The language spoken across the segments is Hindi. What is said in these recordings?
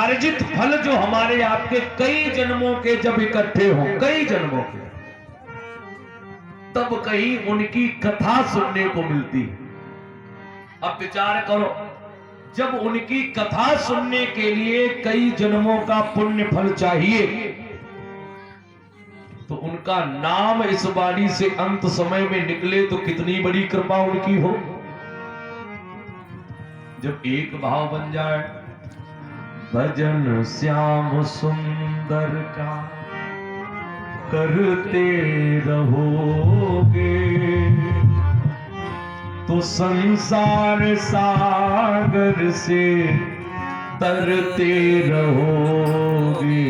अर्जित फल जो हमारे आपके कई जन्मों के जब इकट्ठे हों, कई जन्मों के, तब कहीं उनकी कथा सुनने को मिलती है। अब विचार करो, जब उनकी कथा सुनने के लिए कई जन्मों का पुण्य फल चाहिए, तो उनका नाम इस वाणी से अंत समय में निकले तो कितनी बड़ी कृपा उनकी हो। जब एक भाव बन जाए, भजन श्याम सुंदर का करते रहोगे तो संसार सागर से तरते रहोगे।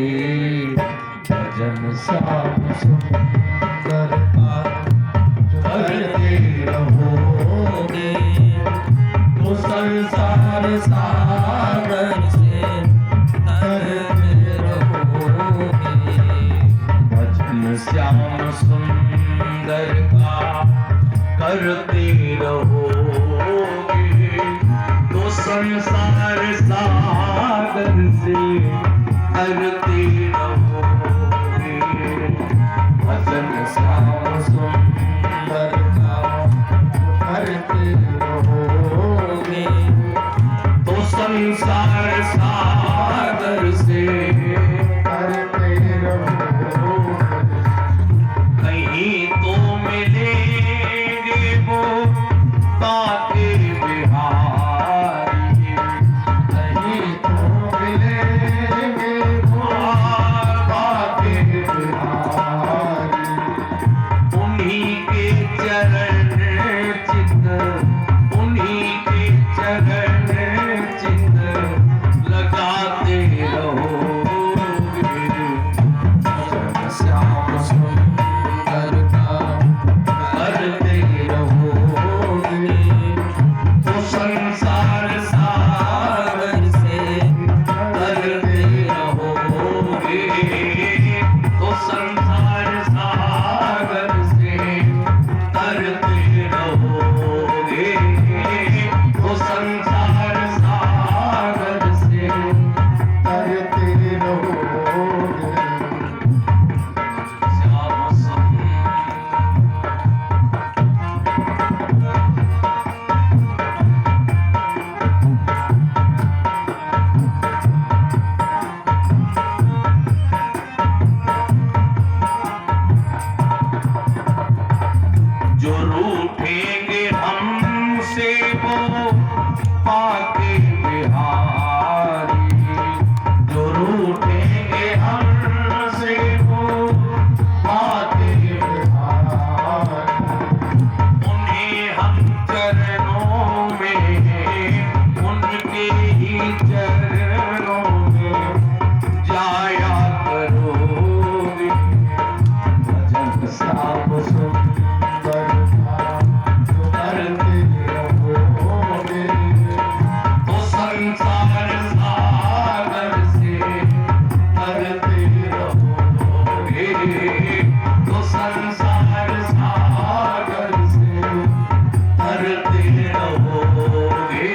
भजन श्याम सुंदर का करते रहोगे तो संसार सागर से तरते रहोगे। भजन श्याम सुंदर का करते रहोगे तो संसार सागर से तरते रहोगे। भजन श्याम सुंदर का करते रहोगे तो संसार सागर से तरते रहोगे। कहीं तो मिलेंगे वो बाके बिहारी, कहीं तो मिलेंगे वो बाके बिहारी। उन्हीं के चरण चित, उन्हीं के चरण चित लगाते रहोगे। भजन श्याम सुंदर का करते रहोगे तो संसार सागर से तरते रहोगे। तो संसार सागर से तरते रहोगे तो संसार सागर से तरते रहोगे। श्याम सुंदर जो रूठेंगे हमसे वो पाके बिहारी, जो रूठेंगे हमसे वो पाके बिहारी। उन्हें हम चरणों में, उनके ही चरणों में जाया करोगे। भजन श्याम सुंदर का करते रहोगे तो संसार सागर से तरते रहोगे। तो संसार सागर से तरते रहोगे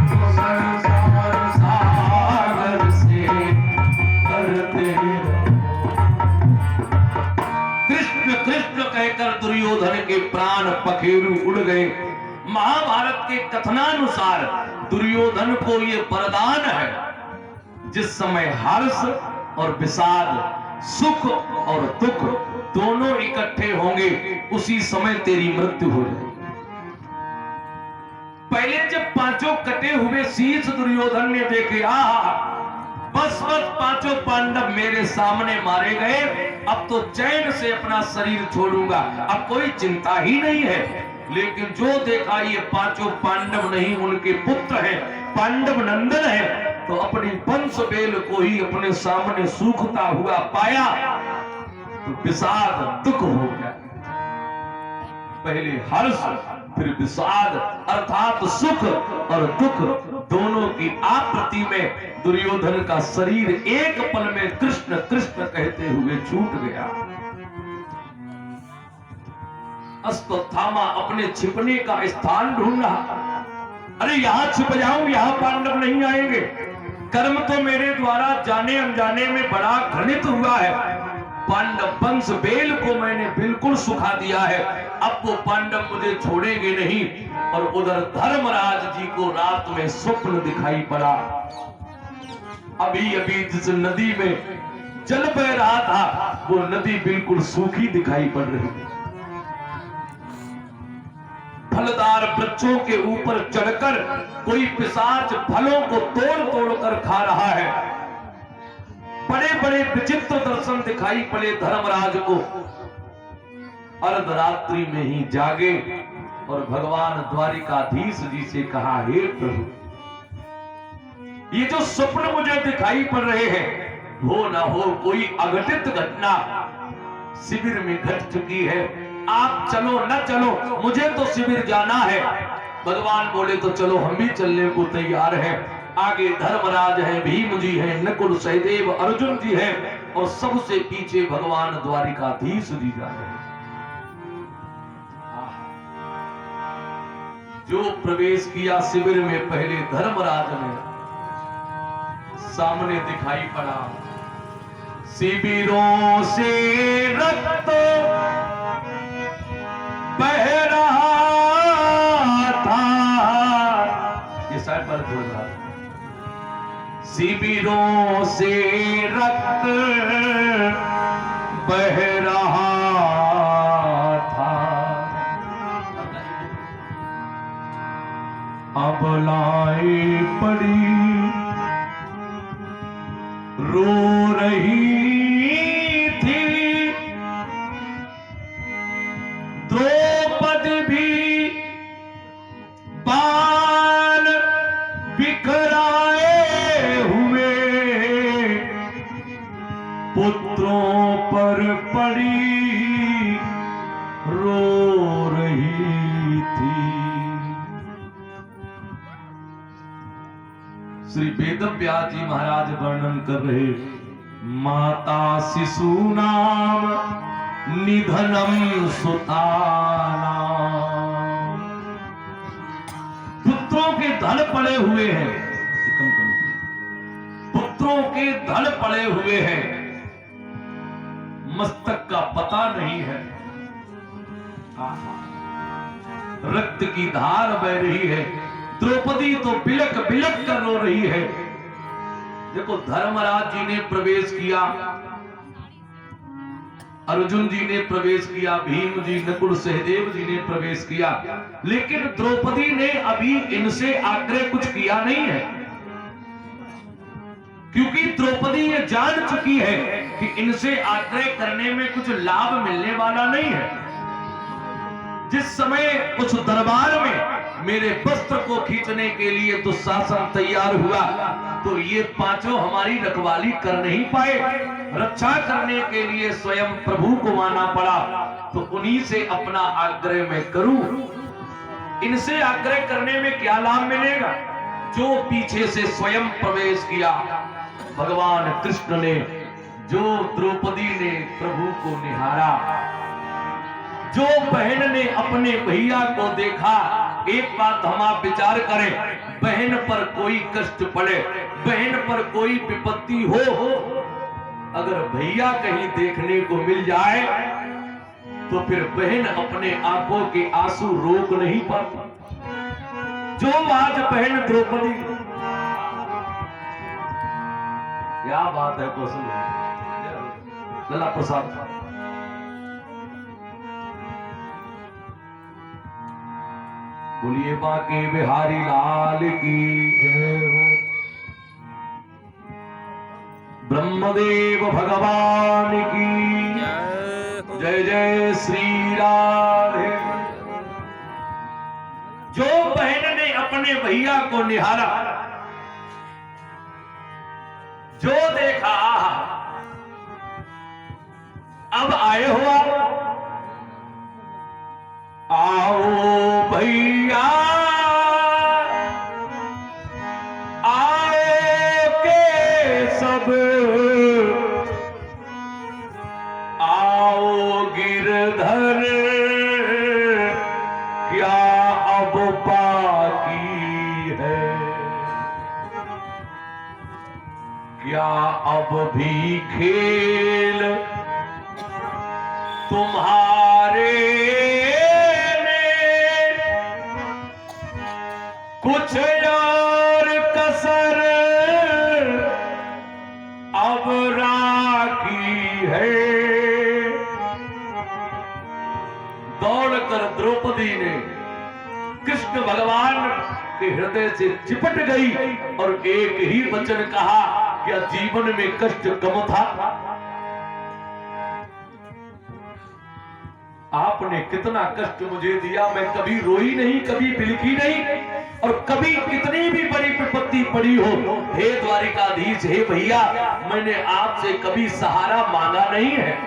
तो संसार सागर से तरते रहोगे। कृष्ण कृष्ण कहकर दुर्योधन के प्राण पखेरु उड़ गए। महाभारत के कथनानुसार दुर्योधन को ये वरदान है, जिस समय हर्ष और विषाद, सुख और दुख दोनों इकट्ठे होंगे, उसी समय तेरी मृत्यु हो जाएगी। पहले जब पांचों कटे हुए शीश दुर्योधन ने देखे, बस बस पांचों पांडव मेरे सामने मारे गए, अब तो चैन से अपना शरीर छोड़ूंगा, अब कोई चिंता ही नहीं है। लेकिन जो देखा ये पांचों पांडव नहीं, उनके पुत्र हैं, पांडव नंदन है, तो अपनी वंश बेल को ही अपने सामने सूखता हुआ पाया तो विषाद दुख हो गया। पहले हर्ष फिर विषाद अर्थात सुख और दुख दोनों की आप्रति में दुर्योधन का शरीर एक पल में कृष्ण कृष्ण कहते हुए छूट गया। अश्वत्थामा अपने छिपने का स्थान ढूंढ रहा। अरे यहां छिप जाऊं, यहां पांडव नहीं आएंगे। कर्म तो मेरे द्वारा जाने अनजाने में बड़ा घृणित हुआ है। पांडव वंश बेल को मैंने बिल्कुल सुखा दिया है। अब वो पांडव मुझे छोड़ेंगे नहीं। और उधर धर्मराज जी को रात में स्वप्न दिखाई पड़ा। अभी अभी जिस नदी में जल बह रहा था वो नदी बिल्कुल सूखी दिखाई पड़ रही है। फलदार वृक्षों के ऊपर चढ़कर कोई पिशाच फलों को तोड़ तोड़ कर खा रहा है। बड़े बड़े विचित्र दर्शन दिखाई पड़े धर्मराज को। अर्धरात्रि में ही जागे और भगवान द्वारिकाधीश जी से कहा, हे प्रभु, ये जो स्वप्न मुझे दिखाई पड़ रहे हैं हो ना हो कोई अघटित घटना शिविर में घट चुकी है। आप चलो न चलो, मुझे तो शिविर जाना है। भगवान बोले तो चलो, हम भी चलने को तैयार हैं। आगे धर्मराज है, भीम जी है, नकुल सहदेव अर्जुन जी है और सबसे पीछे भगवान द्वारिकाधीश जी जा रहे हैं। जो प्रवेश किया शिविर में पहले धर्मराज ने, सामने दिखाई पड़ा शिविरों से रक्त बह रहा था। ये साइड पर बोल रहा था, शिविरों से रक्त बह रहा था। अबलाएं पड़ी रो रही थी, द्रौपदी भी बाल बिखराए हुए पुत्रों पर पड़ी रो रही थी। श्री वेदव्यास जी महाराज वर्णन कर रहे, माता शिशु नाम निधनम सुताना। पुत्रों के धड़ पड़े हुए हैं, पुत्रों के धड़ पड़े हुए हैं, मस्तक का पता नहीं है। रक्त की धार बह रही है। द्रौपदी तो बिलक बिलक कर रो रही है। देखो, धर्मराज जी ने प्रवेश किया, अर्जुन जी ने प्रवेश किया, भीम जी, नकुल सहदेव जी ने प्रवेश किया, लेकिन द्रौपदी ने अभी इनसे आग्रह कुछ किया नहीं है। क्योंकि द्रौपदी ये जान चुकी है कि इनसे आग्रह करने में कुछ लाभ मिलने वाला नहीं है। जिस समय उस दरबार में मेरे वस्त्र को खींचने के लिए दुशासन तैयार हुआ तो ये पांचों हमारी रखवाली कर नहीं पाए। रक्षा करने के लिए स्वयं प्रभु को माना पड़ा। तो उन्हीं से अपना आग्रह मैं करूं। इनसे आग्रह करने में क्या लाभ मिलेगा? जो पीछे से स्वयं प्रवेश किया भगवान कृष्ण ने, जो द्रौपदी ने प्रभु को निहारा, जो बहन ने अपने भैया को देखा। एक बात हम आप विचार करें, बहन पर कोई कष्ट पड़े, बहन पर कोई विपत्ति हो, अगर भैया कहीं देखने को मिल जाए तो फिर बहन अपने आंखों के आंसू रोक नहीं पाती। जो आज बहन द्रौपदी, क्या बात है कौशल लला प्रसाद, बोलिए बांके बिहारी लाल की जय हो। ब्रह्मदेव भगवान की जय जय श्री राधे। जो बहन ने अपने भैया को निहारा, जो देखा, अब आए हो आओ भैया, आओ के सब आओ गिरधर, क्या अब बाकी है। क्या अब भी खेल तुम्हारे में कुछ और कसर अब राखी है। दौड़कर द्रौपदी ने कृष्ण भगवान के हृदय से चिपट गई और एक ही वचन कहा, क्या जीवन में कष्ट कम था? आपने कितना कष्ट मुझे दिया, मैं कभी रोई नहीं, कभी बिलखी नहीं, और कभी कितनी भी बड़ी विपत्ति पड़ी हो, हे द्वारिकाधीश, हे भैया, मैंने आपसे कभी सहारा मांगा नहीं है।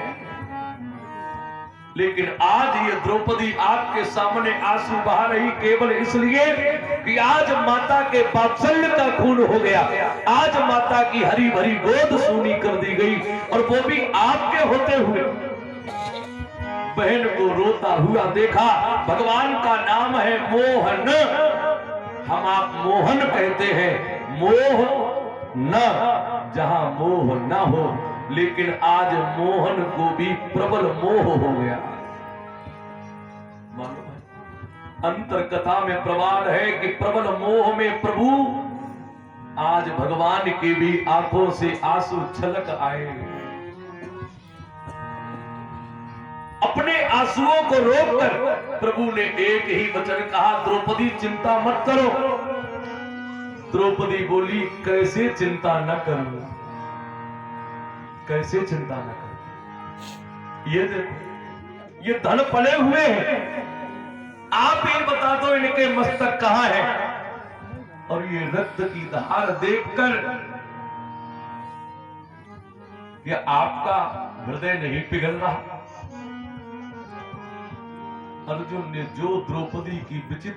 लेकिन आज ये द्रौपदी आपके सामने आंसू बहा रही केवल इसलिए कि आज माता के वात्सल्य का खून हो गया, आज माता की हरी भरी गोद सूनी कर दी गई, और वो भी आपके होते हुए। बहन को रोता हुआ देखा। भगवान का नाम है मोहन, हम आप मोहन कहते हैं, मोह न, जहां मोह न हो। लेकिन आज मोहन को भी प्रबल मोह हो गया। मालूम है, अंतर कथा में प्रमाण है कि प्रबल मोह में प्रभु आज भगवान की भी आंखों से आंसू छलक आए। अपने आंसुओं को रोककर प्रभु ने एक ही वचन कहा, द्रौपदी चिंता मत करो। द्रौपदी बोली, कैसे चिंता न करूं, कैसे चिंता न करूं? ये देखो, ये धन पले हुए हैं, आप ही बता दो इनके मस्तक कहां है? और ये रक्त की धार देखकर ये आपका हृदय नहीं पिघल रहा? अर्जुन ने जो द्रौपदी की विचित्र